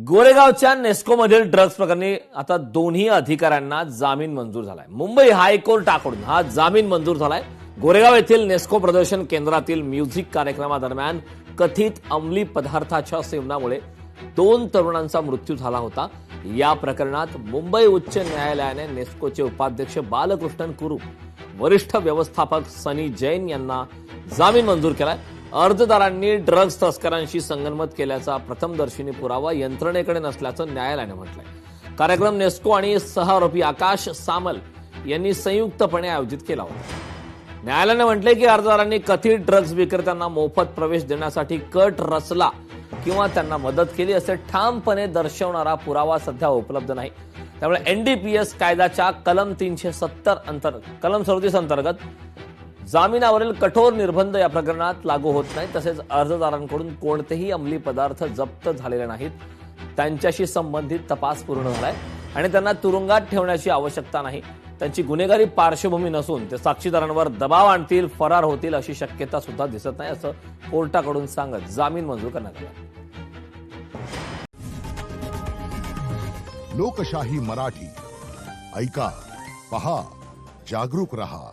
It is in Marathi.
गोरेगावच्या नेस्कोमधील ड्रग्ज प्रकरणी आता दोन्ही अधिकाऱ्यांना जामीन मंजूर झालाय। मुंबई हायकोर्टाकडून हा जामीन मंजूर झालाय। गोरेगाव येथील नेस्को प्रदर्शन केंद्रातील म्युझिक कार्यक्रमादरम्यान कथित अंमली पदार्थाच्या सेवनामुळे 2 तरुणांचा मृत्यू झाला होता। या प्रकरणात मुंबई उच्च न्यायालयाने नेस्कोचे उपाध्यक्ष बालकृष्णन कुरुप, वरिष्ठ व्यवस्थापक सनी जैन यांना जामीन मंजूर केलाय। अर्जदारांनी ड्रग्ज तस्करांशी संगनमत केल्याचा प्रथमदर्शनी पुरावा यंत्रणेकडे नसल्याचं न्यायालयाने म्हटलंय। कार्यक्रम नेस्को आणि सहआरोपी आकाश सामल यांनी संयुक्तपणे आयोजित केला होता। न्यायालयाने म्हटले की अर्जदारांनी कथित ड्रग्ज विक्रेत्यांना मोफत प्रवेश देण्यासाठी कट रचला किंवा त्यांना मदत केली असे ठामपणे दर्शवणारा पुरावा सध्या उपलब्ध नाही। त्यामुळे एनडीपीएस कायद्याच्या कलम 37 अंतर्गत जामिनावरील कठोर निर्बंध या प्रकरणात लागू होत नाही। तसेच अर्जदारांकडून कोणतेही अंमली पदार्थ जप्त झालेले नाहीत, त्यांच्याशी संबंधित तपास पूर्ण झालाय आणि त्यांना तुरुंगात ठेवण्याची आवश्यकता नाही। त्यांची गुन्हेगारी पार्श्वभूमी नसून ते साक्षीदारांवर दबाव आणतील, फरार होतील अशी शक्यता सुद्धा दिसत नाही, असं कोर्टाकडून सांगत जामीन मंजूर करण्यात आला। लोकशाही मराठी ऐका, पहा, जागरूक रहा।